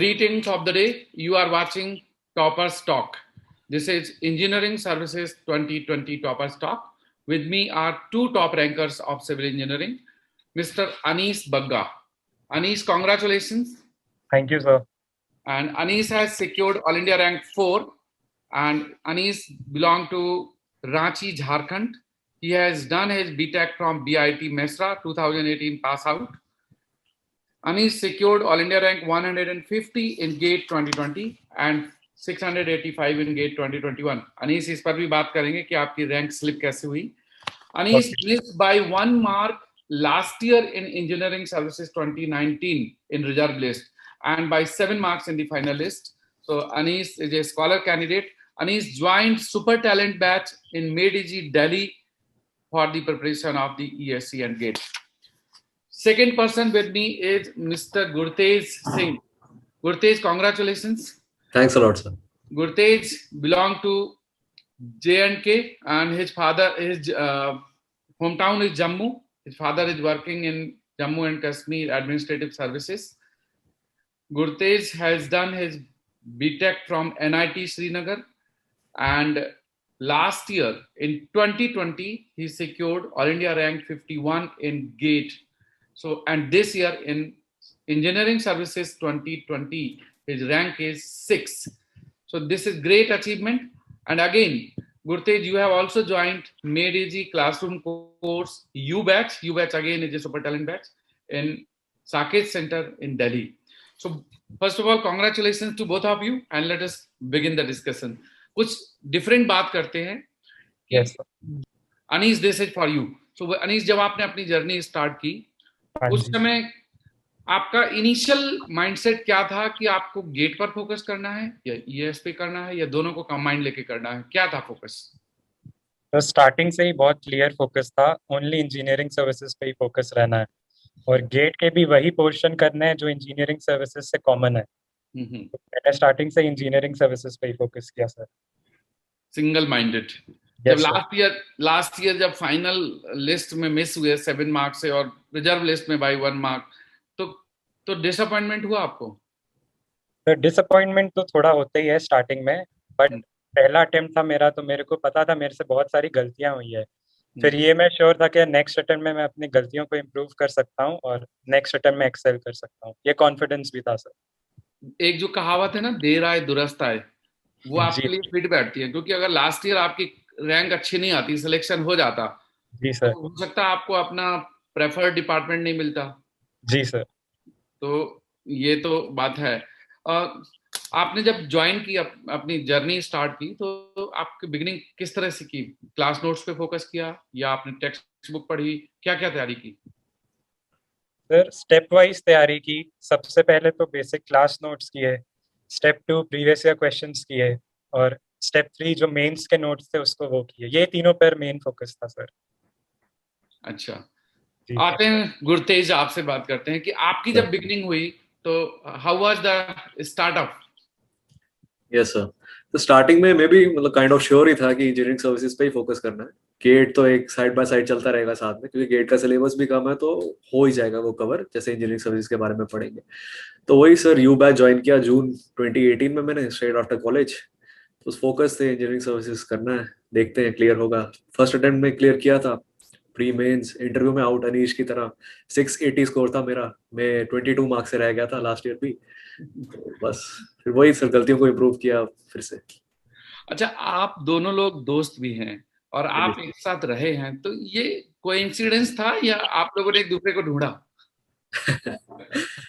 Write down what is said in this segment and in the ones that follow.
greetings of the day. You are watching Toppers Talk. This is Engineering Services 2020 Toppers Talk. With me are two top rankers of civil engineering, Mr. Anis Bagga. Anis, congratulations. Thank you, sir. And Anis has secured All India Rank 4. And Anis belongs to Ranchi, Jharkhand. He has done his BTech from BIT Mesra, 2018 pass out. Anis secured All India Rank 150 in GATE 2020 and 685 in GATE 2021. Anis, इस पर भी बात करेंगे कि आपकी rank slip कैसे हुई. Anis missed by 1 mark last year in Engineering Services 2019 in reserve list and by 7 marks in the final list. So Anis is a scholar candidate. Anis joined Super Talent batch in MadeEasy Delhi for the preparation of the ESC and GATE. Second person with me is Mr. Gurtej Singh. Gurtej, congratulations. Thanks a lot, sir. Gurtej belongs to J&K and his hometown is Jammu. His father is working in Jammu and Kashmir Administrative Services. Gurtej has done his BTech from NIT Srinagar, and last year in 2020 he secured All India Rank 51 in GATE. So, and this year in Engineering Services 2020, his rank is 6. So this is great achievement. And again, Gurtej, you have also joined MadeEasy classroom course U batch. U batch again is a super talent batch in Saket Center in Delhi. So first of all, congratulations to both of you, and let us begin the discussion. कुछ different बात करते हैं. Yes. Anis, this is for you. So Anis, जब आपने अपनी journey start की, उस समय आपका इनिशियल माइंडसेट क्या था कि आपको गेट पर फोकस करना है या ईएस पे करना है या दोनों को कंबाइंड लेके करना है, क्या था फोकस? तो स्टार्टिंग से ही बहुत क्लियर फोकस था, ओनली इंजीनियरिंग सर्विसेज पे ही फोकस रहना है और गेट के भी वही पोर्शन करने हैं जो इंजीनियरिंग सर्विसेज से कॉमन है. तो मैंने स्टार्टिंग से इंजीनियरिंग सर्विसेज पे ही फोकस किया सर. Single minded. जब लास्ट ईयर जब फाइनल लिस्ट में मिस हुए 7 मार्क से और रिजर्व लिस्ट में बाय 1 मार्क, तो डिसअपॉइंटमेंट हुआ आपको? तो डिसअपॉइंटमेंट तो थोड़ा होता ही है स्टार्टिंग में, बट पहला अटेम्प्ट था मेरा, तो मेरे को पता था मेरे से बहुत सारी गलतियां हुई है. फिर ये मैं श्योर था कि नेक्स्ट अटेम्प्ट में मैं अपनी गलतियों को इम्प्रूव कर सकता हूँ और नेक्स्ट अटेम्प्ट में एक्सेल कर सकता हूँ. ये कॉन्फिडेंस भी था सर. एक जो कहावत है ना, देर आए दुरुस्त आए, वो आपके लिए फिट बैठती है, क्योंकि अगर लास्ट ईयर आपकी रैंक अच्छी नहीं आती, सिलेक्शन हो जाता जी सर, तो हो सकता है आपको अपना प्रेफर्ड डिपार्टमेंट नहीं मिलता. जी सर. तो ये तो बात है. आपने जब ज्वाइन की अपनी जर्नी स्टार्ट की, तो आपकी बिगिनिंग किस तरह से की? क्लास नोट्स पे फोकस किया या आपने टेक्स्ट बुक पढ़ी? क्या क्या तैयारी की? सर स्टेप वाइज तैयारी की. सबसे पहले तो बेसिक क्लास नोट्स किए, स्टेप 2 प्रीवियस ईयर क्वेश्चंस किए और स्टेप 3 जो मेंस के नोट्स थे उसको वो किए. ये तीनों पर मेन फोकस था सर. अच्छा, आते हैं गुरतेज, आपसे बात करते हैं कि आपकी जब बिगिनिंग हुई तो how was the startup? Yes sir, तो स्टार्टिंग में मैं भी मतलब काइंड ऑफ श्योर ही था कि इंजीनियरिंग सर्विसेज पे ही फोकस करना है. गेट तो एक साइड बाय साइड चलता रहेगा साथ में, क्योंकि गेट का सिलेबस भी कम है तो हो ही जाएगा वो कवर, जैसे इंजीनियरिंग सर्विसेज के बारे में पढ़ेंगे. तो वही सर, यू बैच ज्वाइन किया जून 2018 में मैंने, स्ट्रेट आफ्टर कॉलेज. तो उस फोकस से इंजीनियरिंग सर्विसेज करना है, देखते हैं क्लियर होगा. फर्स्ट अटेम्प्ट में क्लियर किया था, प्री मेंस इंटरव्यू में आउट अनीश की तरह 680 स्कोर था मेरा. मैं 22 मार्क्स से रह गया था लास्ट ईयर भी. तो बस फिर वही सर, गलतियों को इम्प्रूव किया फिर से. अच्छा, आप दोनों लोग दोस्त भी हैं और आप एक साथ रहे हैं, तो ये कोइंसिडेंस था या आप लोगों ने एक दूसरे को ढूंढा?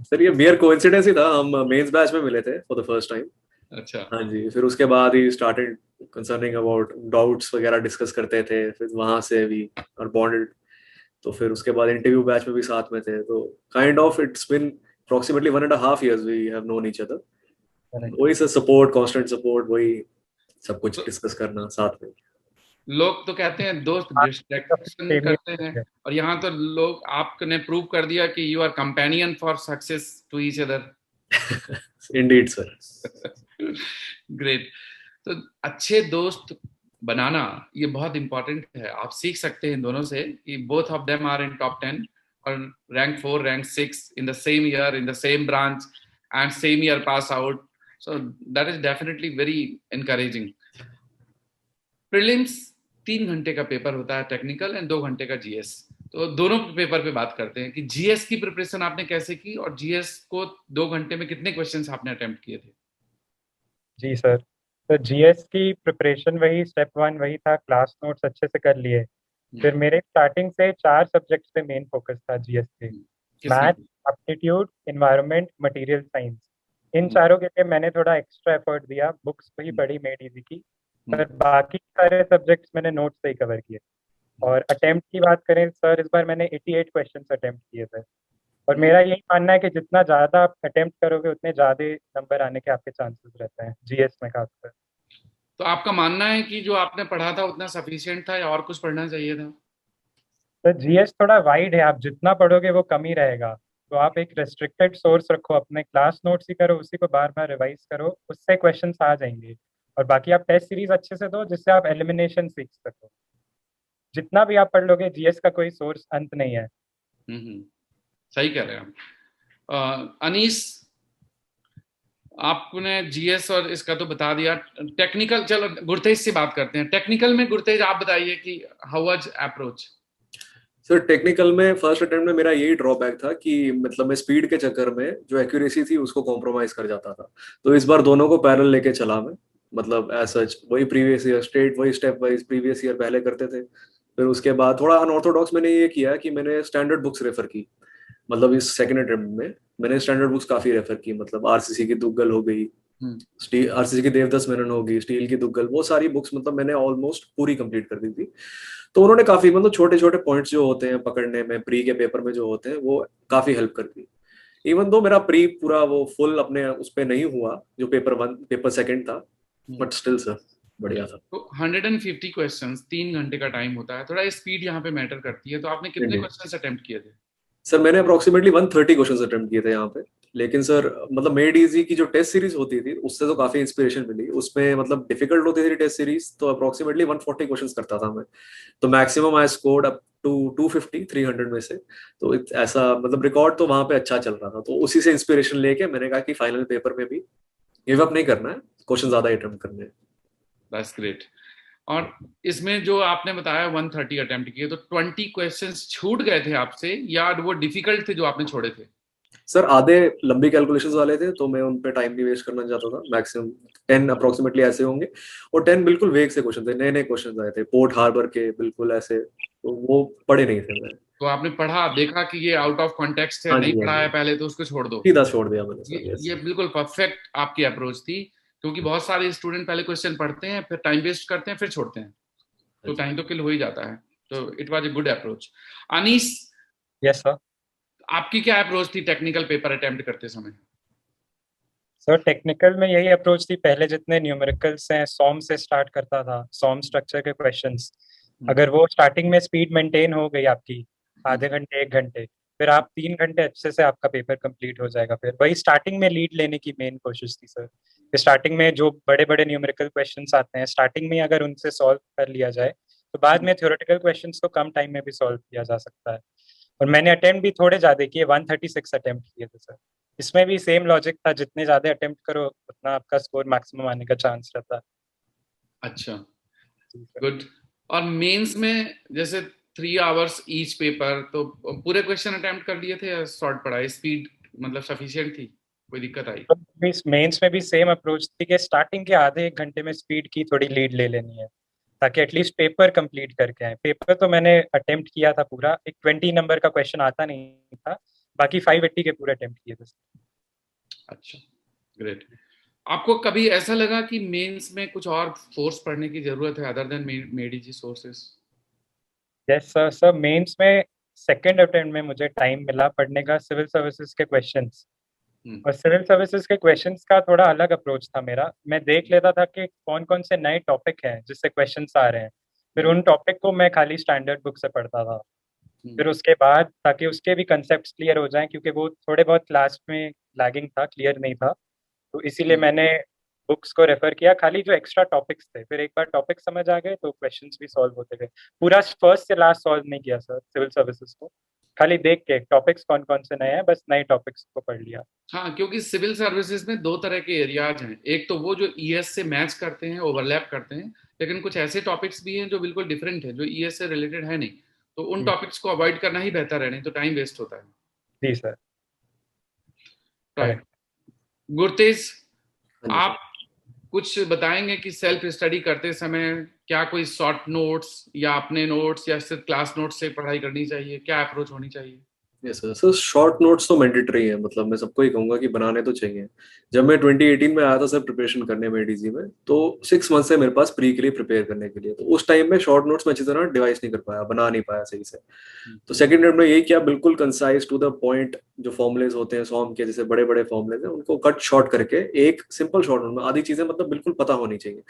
सर ये मेयर कोइंसिडेंस ही था. हम मेंस बैच में मिले थे फॉर द फर्स्ट टाइम. अच्छा. हाँ जी, फिर उसके बाद he started concerning about doubts वगैरह डिस्कस करते थे, फिर वहां से भी और बॉन्डेड. तो फिर उसके बाद इंटरव्यू बैच में भी साथ में थे. तो kind of it's been approximately 1.5 years we have known each other. वही सर, सपोर्ट, कांस्टेंट सपोर्ट, वही सब कुछ डिस्कस करना साथ में. लोग तो कहते हैं दोस्त डिस्ट्रैक्शन करते हैं, और यहाँ तो लोग, आपने प्रूव कर दिया कि you are companion for success to each other. Indeed sir. Great. तो अच्छे दोस्त बनाना ये बहुत इंपॉर्टेंट है. आप सीख सकते हैं दोनों से कि both of them are in top 10 और rank 4, rank 6 in the same year, in the same branch, and same year pass out. So that is definitely very encouraging. Prelims 3 घंटे का पेपर होता है टेक्निकल एंड 2 घंटे का GS. तो दोनों paper पे बात करते हैं कि जीएस की प्रिपरेशन आपने कैसे की और जीएस को 2 घंटे में कितने क्वेश्चंस आपने अटेम्प्ट किए थे? जी सर, तो जीएस की प्रिपरेशन वही स्टेप 1 वही था, क्लास नोट्स अच्छे से कर लिए. फिर मेरे स्टार्टिंग से 4 सब्जेक्ट्स पे मेन फोकस था जीएस के, math, aptitude, environment, material science. इन चारों के लिए मैंने थोड़ा एक्स्ट्रा एफर्ट दिया. बुक्स वही पढ़ी मेड इजी की, पर बाकी सारे सब्जेक्ट्स मैंने नोट्स से ही कवर किए. और अटेम्प्ट की बात करें सर, इस बार मैंने 88 क्वेश्चंस अटेम्प्ट किए थे. और मेरा यही मानना है कि जितना ज़्यादा आप अटेम्प्ट करोगे उतने ज़्यादा नंबर आने के आपके चांसेस रहते हैं जीएस में खासकर. तो आपका मानना है कि जो आपने पढ़ा था उतना सफिशिएंट था या और कुछ पढ़ना चाहिए था? तो जीएस थोड़ा वाइड है, आप जितना पढ़ोगे वो कम ही रहेगा. तो आप एक रेस्ट्रिक्टेड सोर्स रखो, अपने क्लास नोट्स ही करो, उसी को बार बार रिवाइज करो, उससे क्वेश्चंस आ जाएंगे. और बाकी आप टेस्ट सीरीज अच्छे से दो जिससे आप एलिमिनेशन सीख सको. जितना भी आप पढ़ लोगे जीएस का कोई सोर्स अंत नहीं है. सही कह रहे हैं आप. अनीस, आपने जीएस और इसका तो बता दिया. टेक्निकल, चलो गुरतेज से बात करते हैं. टेक्निकल में गुरतेज आप बताइए कि how was approach? Sir technical में फर्स्ट अटेम्प्ट में मेरा यही ड्रॉबैक था कि मतलब मैं स्पीड के चक्कर में जो एक्यूरेसी थी उसको कॉम्प्रोमाइज कर जाता था. तो इस बार दोनों को पैरेलल लेके चला मैं. मतलब एज सच वही प्रीवियस ईयर स्ट्रेट वही स्टेप वाइज प्रीवियस ईयर पहले करते थे. फिर उसके बाद थोड़ा अनऑर्थोडॉक्स मैंने ये किया कि मैंने स्टैंडर्ड बुक्स रेफर की. मतलब इस सेकंड अटेम्प्ट में मैंने स्टैंडर्ड बुक्स काफी रेफर की. मतलब आरसीसी की दुग्गल हो गई, स्टील आरसीसी की देवदस मेनन होगी, स्टील की दुग्गल, वो सारी बुक्स मतलब मैंने ऑलमोस्ट पूरी कंप्लीट कर दी थी. तो उन्होंने काफी मतलब छोटे छोटे पॉइंट्स जो होते हैं पकड़ने में प्री के पेपर में जो होते हैं वो काफी हेल्प करती है. इवन दो मेरा प्री पूरा वो फुल अपने उस पे नहीं हुआ जो पेपर 1 पेपर 2 था, बट स्टिल सर बढ़िया था. तो 150 क्वेश्चंस 3 घंटे का टाइम होता है, थोड़ा स्पीड यहाँ पे मैटर करती है. तो आपने कितने क्वेश्चंस अटेम्प्ट किए थे? सर मैंने अप्रोक्सीमेटली 130 क्वेश्चंस अटेम्प्ट किए थे यहाँ पे. लेकिन सर मतलब मेड इजी की जो टेस्ट सीरीज होती थी उससे तो काफी इंस्पिरेशन मिली. उसमें मतलब डिफिकल्ट होती थी टेस्ट सीरीज, तो अप्रोक्सीमेटली 140 क्वेश्चंस करता था मैं. तो maximum I scored up to 250 300 में से. तो ऐसा मतलब रिकॉर्ड तो वहां पे अच्छा चल रहा था. तो उसी से इंस्पिरेशन लेके मैंने कहा कि फाइनल पेपर में भी गिव अप नहीं करना है, क्वेश्चन ज्यादा अटेम्प्ट करने हैं. That's great. और इसमें जो आपने बताया 130 अटेम्प्ट किए, तो 20 क्वेश्चंस छूट गए थे आपसे या वो डिफिकल्ट थे जो आपने छोड़े थे? सर आधे लंबी कैलकुलेशंस वाले थे तो मैं उन पे टाइम नहीं वेस्ट करना चाहता था. मैक्सिमम 10 अप्रोक्सीमेटली ऐसे होंगे. और 10 बिल्कुल वेग से क्वेश्चन थे, नए नए क्वेश्चन आए थे पोर्ट हार्बर के बिल्कुल ऐसे. तो वो पढ़े नहीं थे मैंने. तो आपने पढ़ा, देखा कि ये आउट ऑफ कॉन्टेक्स्ट है, नहीं पढ़ा है पहले, तो उसको छोड़ दो, सीधा छोड़ दिया मैंने सर. ये बिल्कुल परफेक्ट आपकी अप्रोच थी. क्योंकि बहुत सारे स्टूडेंट पहले क्वेश्चन पढ़ते हैं, फिर टाइम वेस्ट करते हैं, फिर छोड़ते हैं. तो टाइम तो किल हो ही जाता है. तो it was a good approach. Anees, yes sir, आपकी क्या अप्रोच थी टेक्निकल पेपर अटेम्प्ट करते समय? सर टेक्निकल में यही अप्रोच थी. पहले जितने न्यूमेरिकल्स हैं सॉम से स्टार्ट करता था, सॉम स्ट्रक्चर के क्वेश्चंस. अगर वो स्टार्टिंग में स्पीड मेंटेन हो गई आपकी आधे घंटे 1 घंटे, फिर आप 3 घंटे अच्छे से आपका पेपर कंप्लीट हो जाएगा. फिर वही स्टार्टिंग में लीड लेने की मेन कोशिश थी सर. स्टार्टिंग में जो बड़े बड़े न्यूमेरिकल क्वेश्चंस आते हैं स्टार्टिंग में अगर उनसे सॉल्व कर लिया जाए तो बाद में थ्योरेटिकल क्वेश्चंस को कम टाइम में भी सॉल्व किया जा सकता है. और मैंने अटेम्प्ट भी थोड़े ज्यादा किए, 136 अटेम्प्ट किए थे सर. इसमें भी सेम लॉजिक था, जितने ज्यादा अटेम्प्ट करो उतना आपका स्कोर मैक्सिमम आने का चांस रहता है. अच्छा, गुड. और मेंस में जैसे 3 आवर्स ईच पेपर, तो पूरे क्वेश्चन अटेम्प्ट कर लिए थे या शॉर्ट पढ़ा? स्पीड मतलब सफिशिएंट थी, कोई दिक्कत आई? तो मेंस में भी सेम अप्रोच थी कि स्टार्टिंग के आधे 1 घंटे में स्पीड की थोड़ी लीड ले लेनी है ताकि एटलीस्ट पेपर कंप्लीट करके आए. पेपर तो मैंने अटेम्प्ट किया था पूरा. एक 20 नंबर का क्वेश्चन आता नहीं था, बाकी 580 के पूरे अटेम्प्ट किए थे. अच्छा, ग्रेट. आपको कभी ऐसा लगा कि मेंस में कुछ और फोर्स पढ़ने की जरूरत है other than made easy sources? Yes sir. Sir mains में सेकंड अटेम्प्ट में मुझे टाइम मिला पढ़ने का सिविल सर्विसेज के क्वेश्चंस. और सिविल सर्विसेज के क्वेश्चंस का थोड़ा अलग अप्रोच था मेरा. मैं देख लेता था कि कौन कौन से नए टॉपिक हैं जिससे क्वेश्चंस आ रहे हैं, फिर उन टॉपिक को मैं खाली स्टैंडर्ड बुक से पढ़ता था. फिर उसके बाद ताकि उसके भी कंसेप्ट क्लियर हो जाएं, क्योंकि वो थोड़े बहुत क्लास में लैगिंग था, क्लियर नहीं था, तो इसीलिए मैंने बुक्स को रेफर किया खाली जो एक्स्ट्रा टॉपिक्स थे. फिर एक बार टॉपिक समझ आ गए तो क्वेश्चंस भी सॉल्व होते गए. पूरा फर्स्ट से लास्ट सॉल्व नहीं किया सर सिविल सर्विसेज को. खाली देख के टॉपिक्स कौन कौन से नए हैं, बस नए टॉपिक्स को पढ़ लिया। हाँ, क्योंकि सिविल सर्विसेज में दो तरह के एरियाज हैं। एक तो वो जो ईएस से मैच करते हैं, ओवरलैप करते हैं, लेकिन कुछ ऐसे टॉपिक्स भी हैं जो बिल्कुल डिफरेंट है, जो ईएस से रिलेटेड है नहीं। तो उन टॉपिक्स को अवॉइड करना ही बेहतर है, नहीं तो टाइम वेस्ट होता है। जी सर। राइट। गुरतेज, हाँ जी आप कुछ बताएंगे कि सेल्फ स्टडी करते समय क्या कोई शॉर्ट नोट्स या अपने नोट्स या सिर्फ क्लास नोट्स से पढ़ाई करनी चाहिए, क्या अप्रोच होनी चाहिए? Yes sir. Sir short notes तो मैंडेटरी है, मतलब मैं सबको ही कहूंगा कि बनाने तो चाहिए। जब मैं 2018 में आया था सर प्रिपरेशन करने में एडीजी में, तो 6 मंथ से मेरे पास प्री के लिए प्रिपेयर करने के लिए, तो उस टाइम में शॉर्ट नोट्स में अच्छी तरह डिवाइस नहीं कर पाया, बना नहीं पाया सही से। तो सेकंड यूनिट में यही किया, बिल्कुल कंसाइज टू द पॉइंट, जो फॉर्मुलेज होते हैं सॉम के, जैसे बड़े बड़े फॉर्मुलेज हैं, उनको कट शॉर्ट करके एक सिंपल शॉर्ट नोट में आधी चीजें मतलब बिल्कुल पता होनी चाहिए।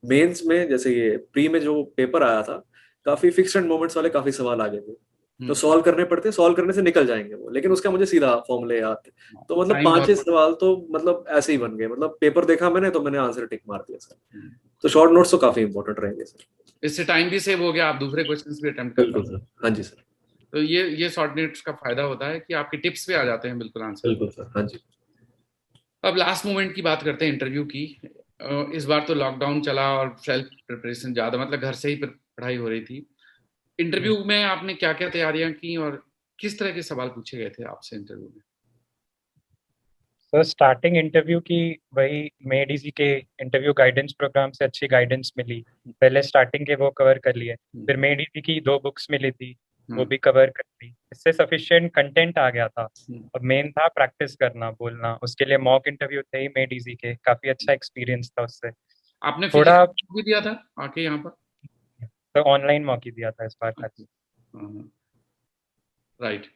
मेंस में जैसे ये प्री में जो पेपर आया था, काफी फिक्स्ड मोमेंट्स वाले काफी सवाल आ गए थे, तो सॉल्व करने पड़ते, सॉल्व करने से निकल जाएंगे वो, लेकिन उसका मुझे सीधा फॉर्मूले याद थे। तो मतलब टाइम 5-6 बहुत सवाल तो मतलब ऐसे ही बन गए, मतलब पेपर देखा मैंने तो मैंने आंसर टिक मार दिया सर। तो शॉर्ट नोट्स तो काफी इंपॉर्टेंट रहेंगे सर। इससे टाइम भी सेव हो गया, आप दूसरे क्वेश्चंस भी अटेम्प्ट कर बिल्कुल पाए। सर। हाँ जी सर। तो ये शॉर्ट नोट्स का फायदा होता है कि आपके टिप्स पे आ जाते हैं बिल्कुल आंसर। बिल्कुल सर। हाँ जी। अब लास्ट मोमेंट की बात करते हैं, इंटरव्यू की। इस बार तो लॉकडाउन चला और सेल्फ प्रिपरेशन ज्यादा, मतलब घर से ही पढ़ाई हो रही थी। इंटरव्यू में आपने क्या क्या तैयारियां की और किस तरह के सवाल पूछे गए थे आपसे इंटरव्यू में? तो स्टार्टिंग इंटरव्यू की वही मेडीजी के इंटरव्यू गाइडेंस प्रोग्राम से अच्छी गाइडेंस मिली, पहले स्टार्टिंग के वो कवर कर लिए। फिर मेडीजी की 2 बुक्स मिली थी, वो भी कवर कर ली, इससे सफिशिएंट कंटेंट आ गया था। अब मेन था प्रैक्टिस करना, बोलना, उसके लिए मॉक इंटरव्यू थे ही मेडीजी के, काफी अच्छा एक्सपीरियंस था उससे। आपने थोड़ा फिजिकल भी दिया था आके यहाँ पर? तो ऑनलाइन मॉक ही दिया था इस बार खाली। राइट।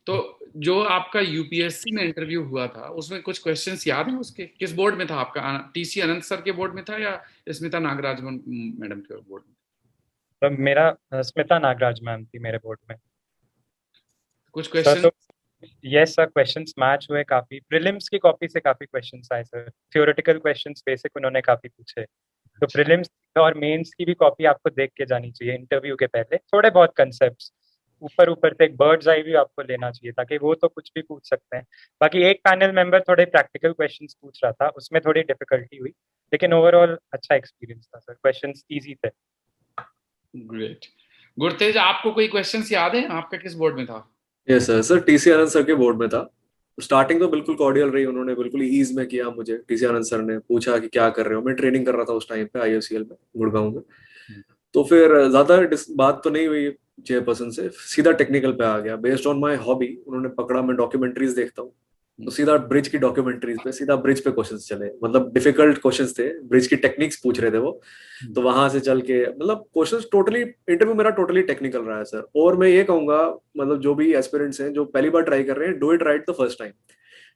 तो जो आपका यूपीएससी में इंटरव्यू हुआ था, उसमें कुछ क्वेश्चंस याद हैं उसके? किस बोर्ड में था आपका? टीसी अनंत सर के बोर्ड में था या स्मिता नागराज मैडम के बोर्ड में? तो मेरा स्मिता नागराज मैम थी मेरे बोर्ड में। कुछ सर क्वेश्चन? तो यस सर, क्वेश्चंस मैच हुए काफी, प्रीलिम्स की कॉपी से काफी क्वेश्चंस आए सर, थ्योरेटिकल क्वेश्चंस बेसिक उन्होंने काफी पूछे। तो प्रीलिम्स और मेंस की भी कॉपी आपको देख के जानी चाहिए इंटरव्यू के पहले, थोड़े बहुत कंसेप्ट्स ऊपर ऊपर से एक बर्ड्स आई व्यू आपको लेना चाहिए, ताकि वो तो कुछ भी पूछ सकते हैं। बाकी एक पैनल मेंबर थोड़े प्रैक्टिकल क्वेश्चंस पूछ रहा था, उसमें थोड़ी डिफिकल्टी हुई, लेकिन ओवरऑल अच्छा एक्सपीरियंस था सर, क्वेश्चंस इजी थे। ग्रेट। गुरतेज, आपको कोई क्वेश्चंस याद है? आपका किस बोर्ड में था? Yes sir. सर टीसी आनंद सर के बोर्ड में था। स्टार्टिंग तो बिल्कुल कॉर्डियल रही, उन्होंने बिल्कुल ईज में किया मुझे। टीसी आनंद सर ने पूछा कि क्या कर रहे हो, मैं ट्रेनिंग कर रहा था उस टाइम पे आईओसीएल में गुड़गांव में। तो फिर ज्यादा बात तो नहीं हुई चेयरपर्सन से, सीधा टेक्निकल पे आ गया। बेस्ड ऑन माय हॉबी उन्होंने पकड़ा, मैं डॉक्यूमेंट्रीज देखता हूँ, तो सीधा ब्रिज की डॉक्यूमेंट्रीज पे, सीधा ब्रिज पे क्वेश्चंस चले, मतलब डिफिकल्ट क्वेश्चंस थे, ब्रिज की टेक्निक्स पूछ रहे थे वो। तो वहां से चल के मतलब क्वेश्चंस टोटली, इंटरव्यू मेरा टोटली टेक्निकल रहा है सर। और मैं ये कहूंगा मतलब जो भी एस्पिरेंट्स हैं जो पहली बार ट्राई कर रहे हैं, do it right the first time.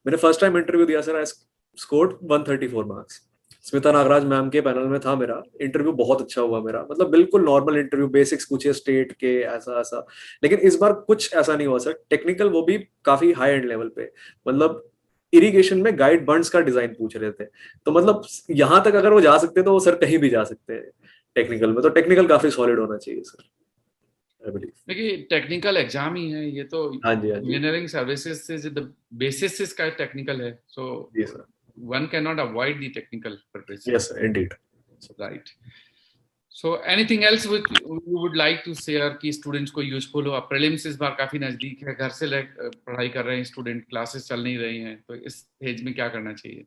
मैंने फर्स्ट टाइम इंटरव्यू दिया sir, I scored 134 marks. Smita Nagaraj ma'am के पैनल में था मेरा इंटरव्यू, बहुत अच्छा हुआ मेरा, मतलब बिल्कुल नॉर्मल इंटरव्यू, बेसिक्स पूछे स्टेट के, ऐसा ऐसा। लेकिन इस बार कुछ ऐसा नहीं हुआ सर, टेक्निकल, वो भी काफी हाई एंड लेवल पे। मतलब इरिगेशन में गाइड बंड्स का डिजाइन पूछ रहे थे, तो मतलब यहां तक अगर वो जा सकते तो वो सर कहीं भी जा सकते हैं टेक्निकल में। तो टेक्निकल काफी सॉलिड होना चाहिए सर, आई बिलीव। देखिए, टेक्निकल एग्जाम ही है ये तो। हाँ जी हाँ जी। इंजीनियरिंग सर्विसेज से द बेसिस इसका टेक्निकल है, सो जी sir. one cannot avoid the technical preparation. Yes sir, indeed. Right. So anything else which you would like to share कि स्टूडेंट्स को यूजफुल हो? प्रीलिम्स इस बार काफी नजदीक है, घर से पढ़ाई कर रहे हैं स्टूडेंट, क्लासेस चल नहीं रही हैं, तो इस एज में क्या करना चाहिए?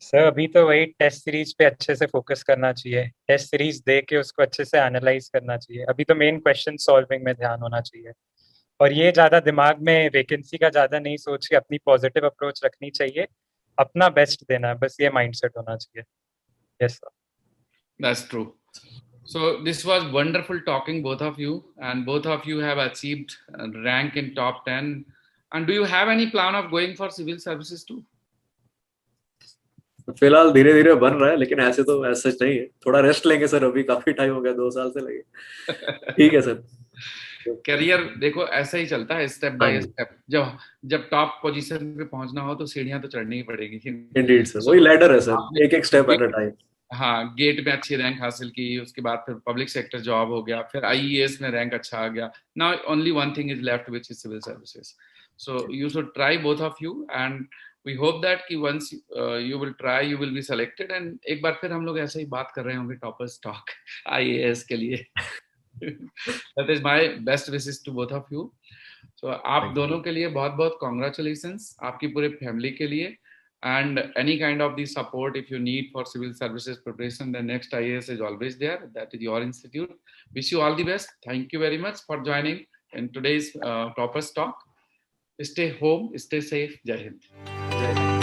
सर अभी तो वही टेस्ट सीरीज पे अच्छे से फोकस करना चाहिए, टेस्ट सीरीज दे के उसको अच्छे से एनालाइज करना चाहिए। अभी तो मेन क्वेश्चन सॉल्विंग में ध्यान होना चाहिए, और ये ज्यादा दिमाग में वैकेंसी का ज्यादा नहीं सोच के अपनी पॉजिटिव अप्रोच रखनी चाहिए, अपना बेस्ट देना है, बस ये माइंडसेट होना चाहिए। Yes sir. That's true. So this was wonderful talking both of you, and both of you have achieved rank in top 10. And do you have any plan of going for civil services too? फिलहाल धीरे धीरे बन रहा है, लेकिन ऐसे तो ऐसा सच नहीं है, थोड़ा रेस्ट लेंगे सर, अभी काफी टाइम हो गया, 2 साल से लगे। ठीक है सर। करियर देखो ऐसा ही चलता है, स्टेप हाँ बाय जी। स्टेप। जब जब टॉप पोजीशन पे पहुंचना हो तो सीढ़ियां तो चढ़नी ही पड़ेगी। इंडीड सर, So, वही लैडर है सर, आपने एक एक स्टेप एट अ टाइम। हाँ, गेट में अच्छी रैंक हासिल की, उसके बाद फिर पब्लिक सेक्टर जॉब हो गया, फिर आईएएस में रैंक अच्छा आ गया. Now only one thing is left which is civil services. So you should try both of you and we hope that कि once you will try you will be selected. And एक बार फिर हम लोग ऐसे ही बात कर रहे होंगे टॉपर्स टॉक आईएएस के लिए. That is my best wishes to both of you. So आप दोनों के लिए बहुत बहुत कॉन्ग्रेचुलेशंस, आपकी पूरे फैमिली के लिए. And any kind of the support if you need for civil services preparation, the next IAS is always there. That is your institute. Wish you all the best. Thank you very much for joining in today's Toppers Talk. Stay home, stay safe. Jai Hind.